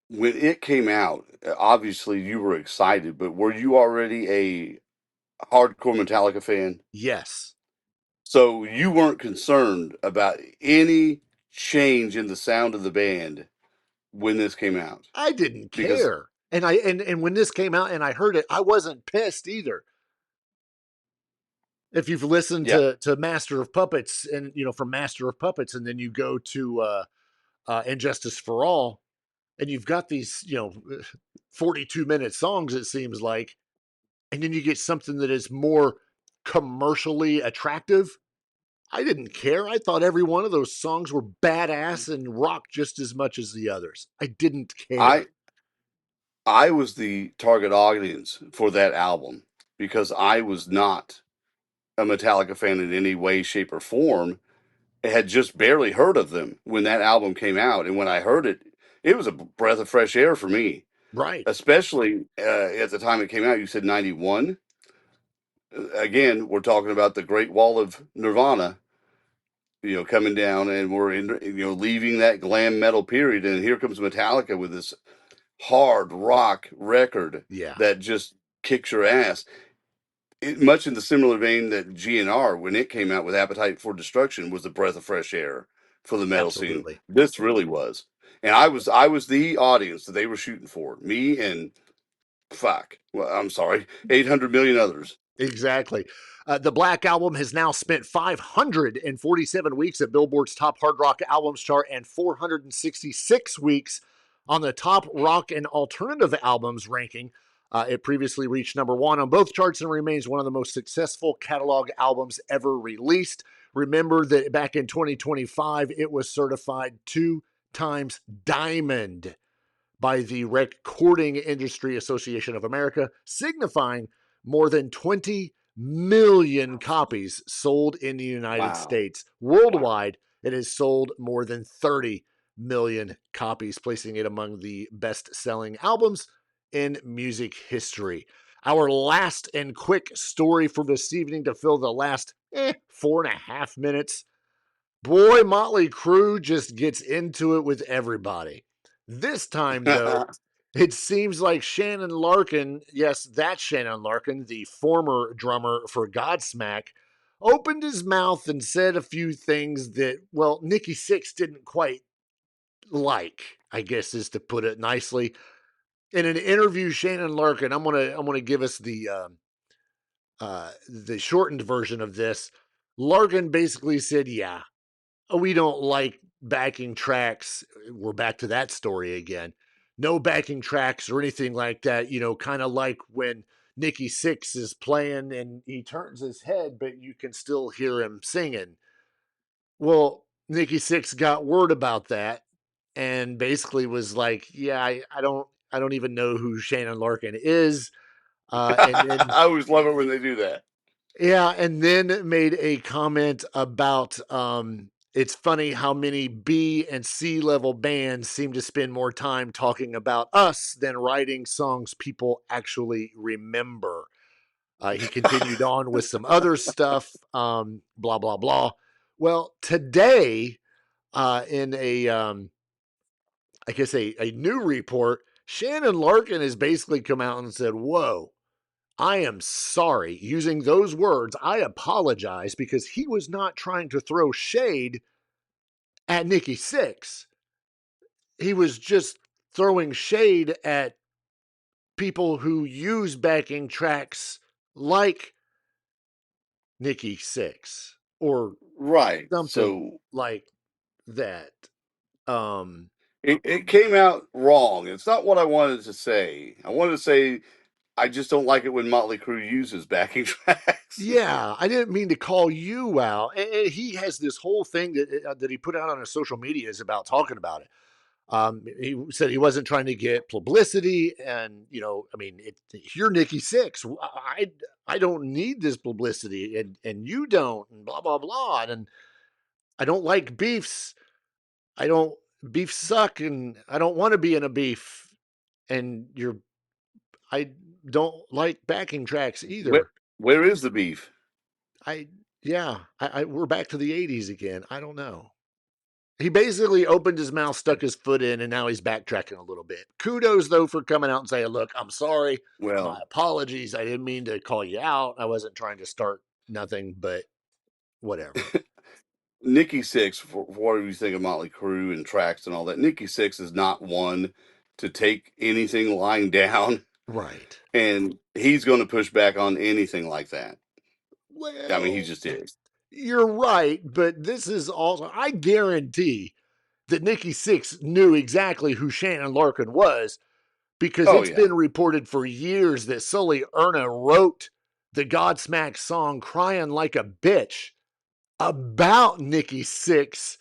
when it came out, obviously you were excited, but were you already a hardcore Metallica fan? Yes. So you weren't concerned about any change in the sound of the band when this came out? I didn't Because care. And when this came out and I heard it, I wasn't pissed either. If you've listened yeah, to Master of Puppets and from Master of Puppets, and then you go to Injustice for All, and you've got these 42-minute songs, it seems like, and then you get something that is more commercially attractive. I didn't care. I thought every one of those songs were badass and rocked just as much as the others. I didn't care. I was the target audience for that album because I was not a Metallica fan in any way, shape, or form. I had just barely heard of them when that album came out, and when I heard it, it was a breath of fresh air for me. Right. Especially at the time it came out. You said 91. Again, we're talking about the Great Wall of Nirvana, coming down, and we're in, leaving that glam metal period, and here comes Metallica with this hard rock record that just kicks your ass. Much in the similar vein that GNR, when it came out with Appetite for Destruction, was a breath of fresh air for the metal scene. This really was, and I was the audience that they were shooting for. Me and 800 million others. Exactly. The Black Album has now spent 547 weeks at Billboard's top hard rock albums chart and 466 weeks on the top rock and alternative albums ranking. It previously reached number one on both charts and remains one of the most successful catalog albums ever released. Remember that back in 2025, it was certified 2 times diamond by the Recording Industry Association of America, signifying more than 20 million copies sold in the United States. Worldwide, it has sold more than 30 million copies, placing it among the best-selling albums in music history. Our last and quick story for this evening to fill the last 4.5 minutes. Boy, Motley Crue just gets into it with everybody. This time, though, it seems like Shannon Larkin, yes, that's Shannon Larkin, the former drummer for Godsmack, opened his mouth and said a few things that, well, Nikki Sixx didn't quite like, I guess is to put it nicely. In an interview, Shannon Larkin, I'm gonna give us the shortened version of this. Larkin basically said, "Yeah, we don't like backing tracks." We're back to that story again. No backing tracks or anything like that. You know, kind of like when Nikki Sixx is playing and he turns his head, but you can still hear him singing. Well, Nikki Sixx got word about that and basically was like, "Yeah, I don't even know who Shannon Larkin is." And then I always love it when they do that. Yeah, and then made a comment about it's funny how many B and C level bands seem to spend more time talking about us than writing songs people actually remember. He continued on with some other stuff, blah, blah, blah. Well, today, in I guess a new report, Shannon Larkin has basically come out and said, "Whoa, I am sorry." Using those words, "I apologize," because he was not trying to throw shade at Nikki Sixx. He was just throwing shade at people who use backing tracks like Nikki Sixx or Right. something So like that. it came out wrong. It's not what I wanted to say. I wanted to say I just don't like it when Motley Crue uses backing tracks. Yeah, I didn't mean to call you out. And he has this whole thing that he put out on his social media is about talking about it. He said he wasn't trying to get publicity, and you know, I mean, if you're Nikki Sixx, I don't need this publicity, and you don't, and blah blah blah, and I don't like beefs. I don't beefs suck, and I don't want to be in a beef, and I don't like backing tracks Where, either. where is the beef? We're back to the '80s again. I don't know. He basically opened his mouth, stuck his foot in, and now he's backtracking a little bit. Kudos, though, for coming out and saying, "Look, I'm sorry. My Well, apologies. I didn't mean to call you out. I wasn't trying to start nothing, but whatever." Nikki Sixx, for whatever you think of Motley Crue and tracks and all that, Nikki Sixx is not one to take anything lying down. Right. And he's going to push back on anything like that. Well, I mean, he just is. You're right, but this is also, I guarantee that Nikki Sixx knew exactly who Shannon Larkin was because it's been reported for years that Sully Erna wrote the Godsmack song Crying Like a Bitch about Nikki Sixx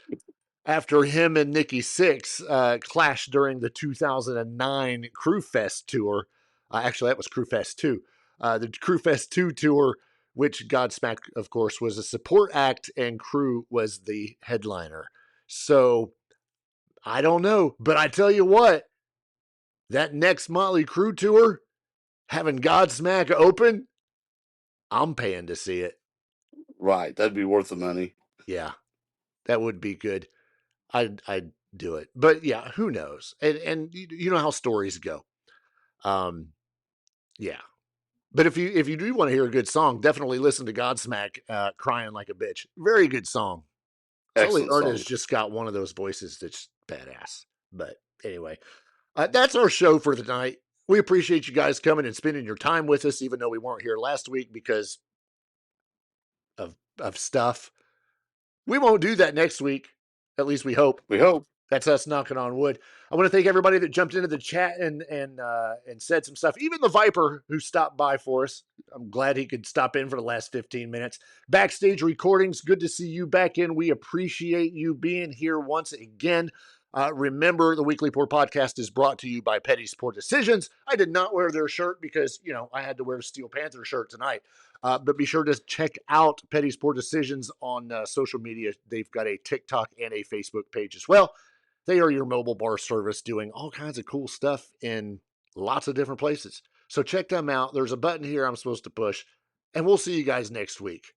after him and Nikki Sixx clashed during the 2009 Crew Fest tour. Actually, that was Crew Fest 2. The Crew Fest 2 tour, which Godsmack, of course, was a support act and Crew was the headliner. So, I don't know. But I tell you what, that next Motley Crue tour, having Godsmack open, I'm paying to see it. Right. That'd be worth the money. Yeah, that would be good. I'd do it. But yeah, who knows? And you know how stories go. Yeah. But if you do want to hear a good song, definitely listen to Godsmack Crying Like a Bitch. Very good song. Sully Excellent Erna's song. just got one of those voices that's badass. But anyway, that's our show for tonight. We appreciate you guys coming and spending your time with us, even though we weren't here last week because of stuff. We won't do that next week. At least we hope. We hope. That's us knocking on wood. I want to thank everybody that jumped into the chat and said some stuff. Even the Viper who stopped by for us. I'm glad he could stop in for the last 15 minutes. Backstage Recordings, good to see you back in. We appreciate you being here once again. Remember, the Weekly Pour podcast is brought to you by Petty's Poor Decisions. I did not wear their shirt because, I had to wear a Steel Panther shirt tonight. But be sure to check out Petty's Poor Decisions on social media. They've got a TikTok and a Facebook page as well. They are your mobile bar service doing all kinds of cool stuff in lots of different places. So check them out. There's a button here I'm supposed to push, and we'll see you guys next week.